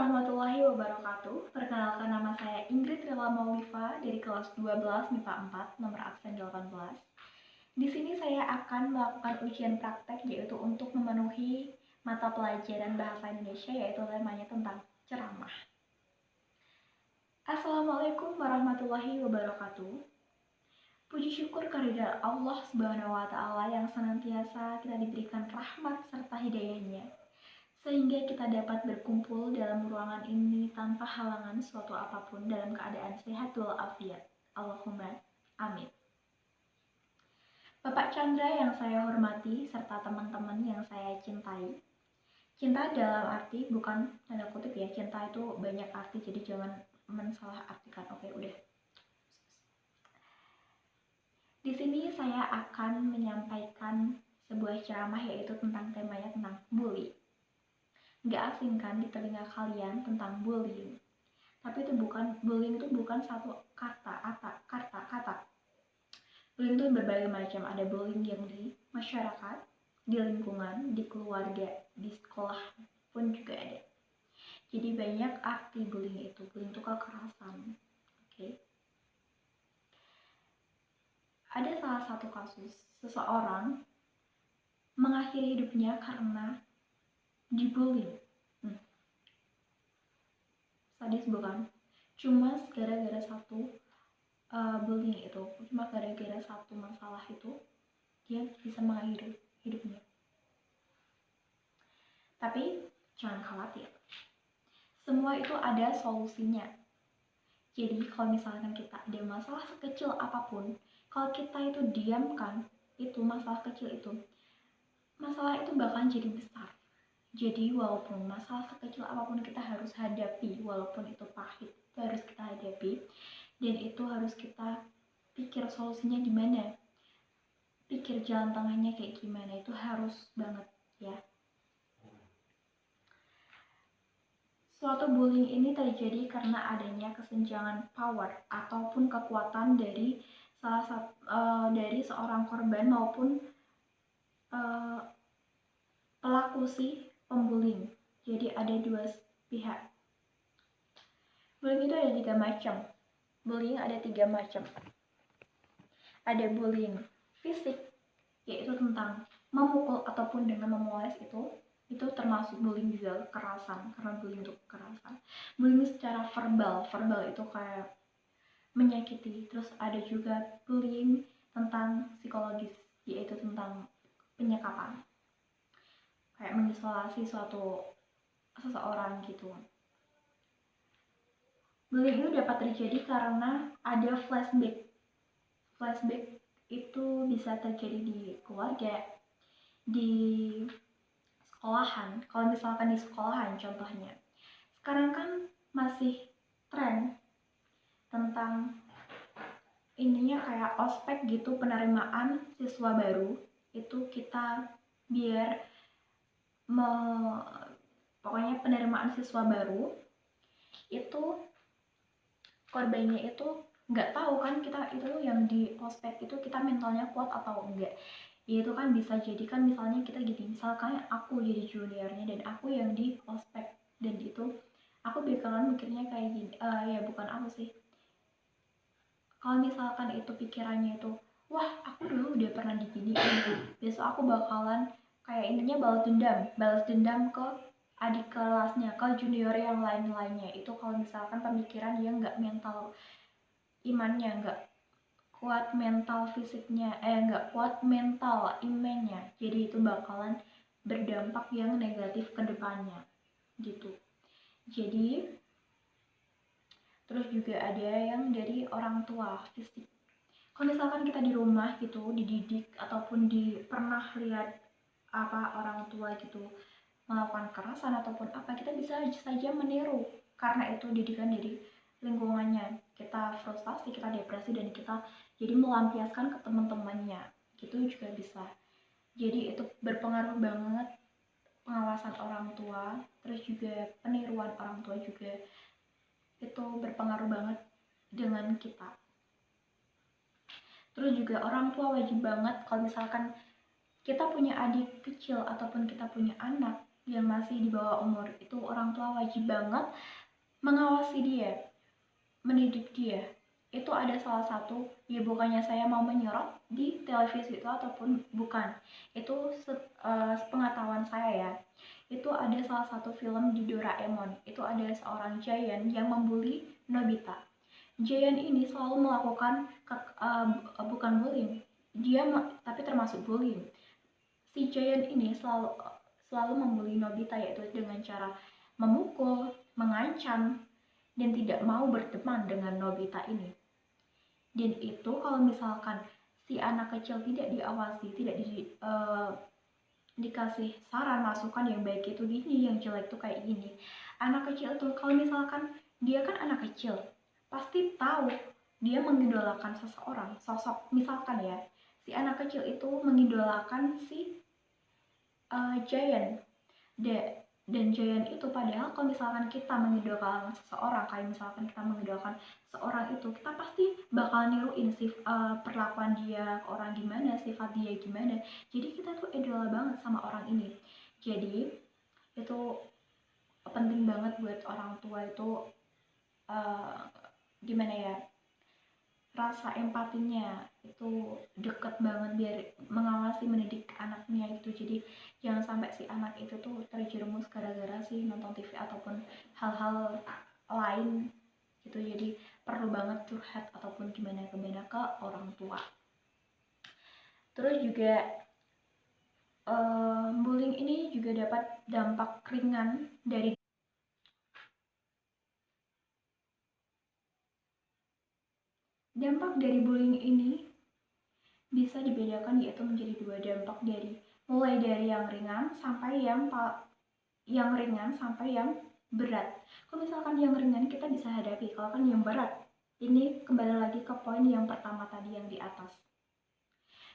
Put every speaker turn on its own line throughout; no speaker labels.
warahmatullahi wabarakatuh. Perkenalkan, nama saya Ingrid Rela Maulifa dari kelas 12 MIPA 4, nomor absen 18. Di sini saya akan melakukan ujian praktek, yaitu untuk memenuhi mata pelajaran bahasa Indonesia, yaitu temanya tentang ceramah. Assalamualaikum warahmatullahi wabarakatuh. Puji syukur kehadirat Allah Subhanahu wa Ta'ala yang senantiasa kita diberikan rahmat serta hidayahnya, sehingga kita dapat berkumpul dalam ruangan ini tanpa halangan suatu apapun dalam keadaan sehat walafiat. Allahumma amin. Bapak Chandra yang saya hormati serta teman-teman yang saya cintai. Cinta dalam arti bukan tanda kutip ya, cinta itu banyak arti, jadi jangan mensalah artikan. Oke, udah. Di sini saya akan menyampaikan sebuah ceramah, yaitu tentang temanya tentang bully. Nggak asing kan di telinga kalian tentang bullying. Tapi bullying itu bukan satu kata. Bullying itu berbagai macam. Ada bullying yang di masyarakat, di lingkungan, di keluarga, di sekolah pun juga ada. Jadi banyak arti bullying itu. Bullying itu kekerasan. Oke. Ada salah satu kasus seseorang mengakhiri hidupnya karena dibully. Sadis bukan? Cuma gara-gara satu bullying itu, cuma gara-gara satu masalah itu dia bisa mengakhiri hidupnya. Tapi jangan khawatir, semua itu ada solusinya. Jadi kalau misalkan kita ada masalah sekecil apapun, kalau kita itu diamkan itu masalah kecil itu, masalah itu bakalan jadi besar. Jadi walaupun masalah sekecil apapun kita harus hadapi, walaupun itu pahit, itu harus kita hadapi, dan itu harus kita pikir solusinya gimana, pikir jalan tengahnya kayak gimana, itu harus banget ya. Suatu bullying ini terjadi karena adanya kesenjangan power ataupun kekuatan dari dari seorang korban maupun pelaku si pembullying. Jadi ada dua pihak. Bullying itu ada 3 macam. Bullying ada 3 macam. Ada bullying fisik, yaitu tentang memukul ataupun dengan memoles, itu termasuk bullying juga, kekerasan, karena bullying itu kekerasan. Bullying secara verbal itu kayak menyakiti. Terus ada juga bullying tentang psikologis, yaitu tentang penyekapan, kayak mengisolasi seseorang gitu. Bullying itu dapat terjadi karena ada flashback. Flashback itu bisa terjadi di keluarga, di sekolahan. Kalau misalkan di sekolahan contohnya, sekarang kan masih tren tentang ininya kayak ospek gitu, penerimaan siswa baru. Itu kita biar pokoknya penerimaan siswa baru itu korbannya itu nggak tahu kan kita itu yang di ospek itu kita mentalnya kuat atau enggak. Ya itu kan bisa jadi kan misalnya kita gini, misalkan aku jadi juniornya dan aku yang di ospek, dan itu aku bakalan mikirnya kayak gini, ya bukan aku sih, kalau misalkan itu pikirannya itu, wah aku dulu udah pernah diginiin, besok aku bakalan kayak intinya balas dendam ke adik kelasnya, ke junior yang lainnya. Itu kalau misalkan pemikiran yang nggak mental imannya, nggak kuat mental fisiknya, nggak kuat mental imannya, jadi itu bakalan berdampak yang negatif ke depannya gitu. Jadi terus juga ada yang dari orang tua fisik. Kalau misalkan kita di rumah gitu dididik ataupun pernah lihat orang tua gitu melakukan kekerasan ataupun apa, kita bisa saja meniru karena itu didikan dari lingkungannya. Kita frustasi, kita depresi, dan kita jadi melampiaskan ke teman-temannya gitu juga bisa. Jadi itu berpengaruh banget, pengawasan orang tua, terus juga peniruan orang tua juga itu berpengaruh banget dengan kita. Terus juga orang tua wajib banget kalau misalkan kita punya adik kecil ataupun kita punya anak, yang masih di bawah umur, itu orang tua wajib banget mengawasi dia, mendidik dia. Itu ada salah satu, ya bukannya saya mau menyorot di televisi itu ataupun bukan, itu sepengetahuan saya ya, itu ada salah satu film di Doraemon, itu ada seorang giant yang membuli Nobita. Giant ini selalu melakukan bukan bullying, dia tapi termasuk bullying. Si Giant ini selalu membuli Nobita, yaitu dengan cara memukul, mengancam, dan tidak mau berteman dengan Nobita ini. Dan itu kalau misalkan si anak kecil tidak diawasi, tidak dikasih saran masukan yang baik itu gini, yang jelek tuh kayak gini, anak kecil tuh kalau misalkan dia kan anak kecil pasti tahu dia mengidolakan seseorang, sosok misalkan ya, si anak kecil itu mengidolakan si Giant. Dan Giant itu, padahal kalau misalkan kita mengidolakan seseorang, kayak misalkan kita mengidolakan seorang itu, kita pasti bakal niruin perlakuan dia ke orang gimana, sifat dia gimana. Jadi kita tuh idola banget sama orang ini. Jadi itu penting banget buat orang tua itu gimana ya, rasa empatinya itu deket banget biar mengawasi mendidik anaknya gitu. Jadi jangan sampai si anak itu tuh terjerumus gara-gara sih nonton TV ataupun hal-hal lain gitu. Jadi perlu banget curhat ataupun gimana ke orang tua. Terus juga bullying ini juga dapat dampak ringan dari bullying ini bisa dibedakan, yaitu menjadi dua dampak, mulai dari yang ringan sampai yang berat. Kalau misalkan yang ringan kita bisa hadapi, kalau kan yang berat ini kembali lagi ke poin yang pertama tadi yang di atas.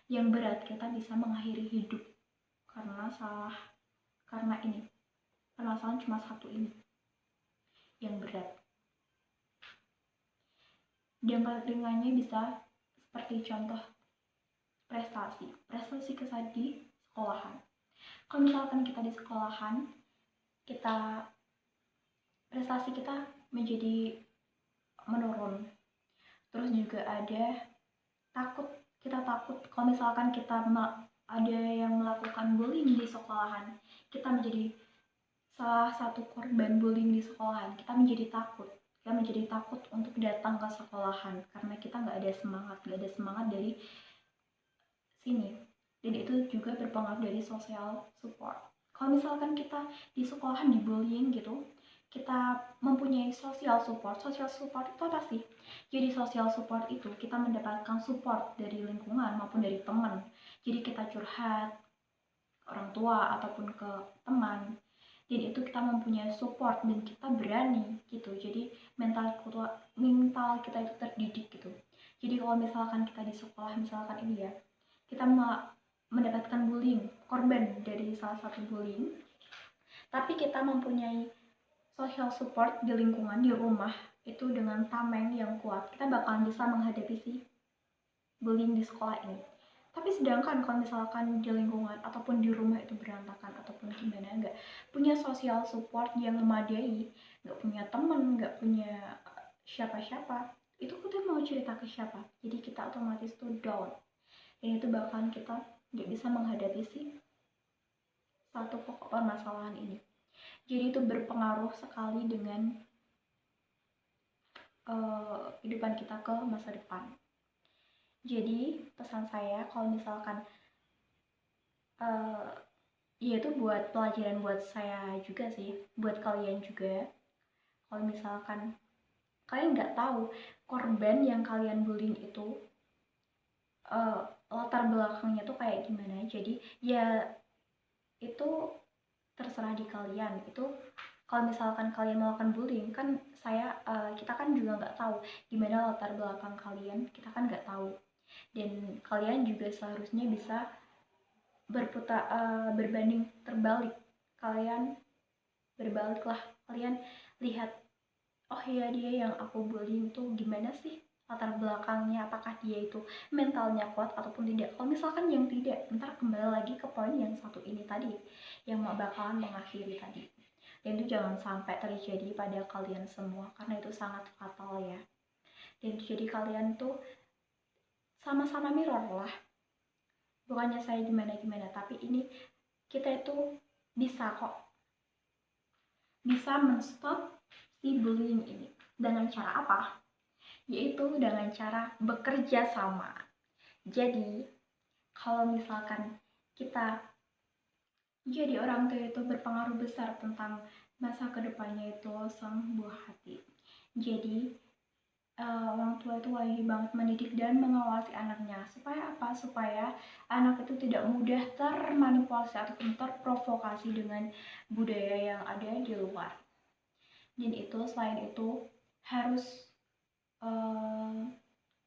Yang berat kita bisa mengakhiri hidup karena ini permasalahan cuma satu ini yang berat. Dampak ringannya bisa seperti contoh prestasi kita di sekolahan. Kalau misalkan kita di sekolahan, prestasi kita menjadi menurun. Terus juga ada kita takut kalau misalkan kita ada yang melakukan bullying di sekolahan, kita menjadi salah satu korban bullying di sekolahan, kita menjadi takut untuk datang ke sekolahan karena kita nggak ada semangat dari sini. Dan itu juga berpengaruh dari social support. Kalau misalkan kita di sekolahan dibullying gitu, kita mempunyai social support itu apa sih? Jadi social support itu kita mendapatkan support dari lingkungan maupun dari teman. Jadi kita curhat ke orang tua ataupun ke teman, dan itu kita mempunyai support dan kita berani gitu. Jadi mental kita itu terdidik gitu. Jadi kalau misalkan kita di sekolah, misalkan ini ya, kita mendapatkan bullying, korban dari salah satu bullying, tapi kita mempunyai social support di lingkungan, di rumah itu dengan tameng yang kuat, kita bakalan bisa menghadapi si bullying di sekolah ini. Tapi sedangkan kalau misalkan di lingkungan ataupun di rumah itu berantakan ataupun gimana, nggak punya social support yang memadai, nggak punya temen, nggak punya siapa-siapa, itu kita mau cerita ke siapa? Jadi kita otomatis tuh down, dan itu bakalan kita nggak bisa menghadapi si satu pokok permasalahan ini. Jadi itu berpengaruh sekali dengan kehidupan kita ke masa depan. Jadi pesan saya kalau misalkan ya itu buat pelajaran buat saya juga sih, buat kalian juga. Kalau misalkan kalian nggak tahu korban yang kalian bullying itu latar belakangnya tuh kayak gimana, jadi ya itu terserah di kalian. Itu kalau misalkan kalian melakukan bullying kan kita kan juga nggak tahu gimana latar belakang kalian, kita kan nggak tahu. Dan kalian juga seharusnya bisa berbanding terbalik, kalian berbaliklah, kalian lihat, oh ya dia yang aku bullying tuh gimana sih latar belakangnya, apakah dia itu mentalnya kuat ataupun tidak. Kalau misalkan yang tidak, ntar kembali lagi ke poin yang satu ini tadi, yang bakalan mengakhiri tadi. Dan itu jangan sampai terjadi pada kalian semua, karena itu sangat fatal ya. Dan jadi kalian tuh sama-sama mirror lah. Bukannya saya gimana-gimana, tapi ini kita itu bisa kok, bisa menstop si bullying ini. Dengan cara apa? Yaitu dengan cara bekerja sama. Jadi, kalau misalkan kita jadi orang tua itu berpengaruh besar tentang masa kedepannya itu sang buah hati. Jadi, orang tua itu wajib banget mendidik dan mengawasi anaknya. Supaya apa? Supaya anak itu tidak mudah termanipulasi ataupun terprovokasi dengan budaya yang ada di luar. Dan itu selain itu harus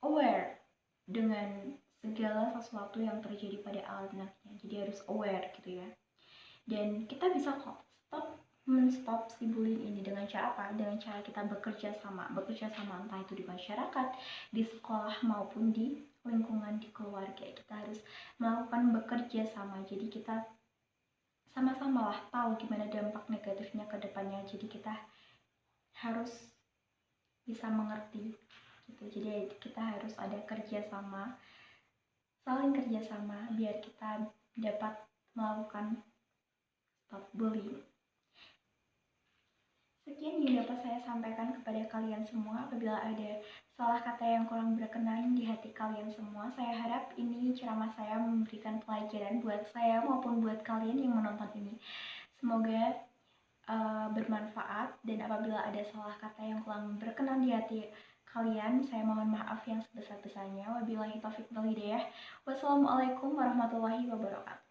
aware dengan segala sesuatu yang terjadi pada anaknya. Jadi harus aware gitu ya. Dan kita bisa kok menstop si bullying ini dengan cara apa? Dengan cara kita bekerja sama entah itu di masyarakat, di sekolah maupun di lingkungan di keluarga. Kita harus melakukan bekerja sama. Jadi kita sama-sama lah tahu gimana dampak negatifnya ke depannya. Jadi kita harus bisa mengerti gitu. Jadi kita harus ada kerjasama, saling kerjasama biar kita dapat melakukan stop bullying. Sekian yang dapat saya sampaikan kepada kalian semua. Apabila ada salah kata yang kurang berkenan di hati kalian semua, saya harap ini ceramah saya memberikan pelajaran buat saya maupun buat kalian yang menonton ini. Semoga bermanfaat, dan apabila ada salah kata yang kurang berkenan di hati kalian, saya mohon maaf yang sebesar-besarnya. Wabillahi taufiq wal hidayah. Wassalamualaikum warahmatullahi wabarakatuh.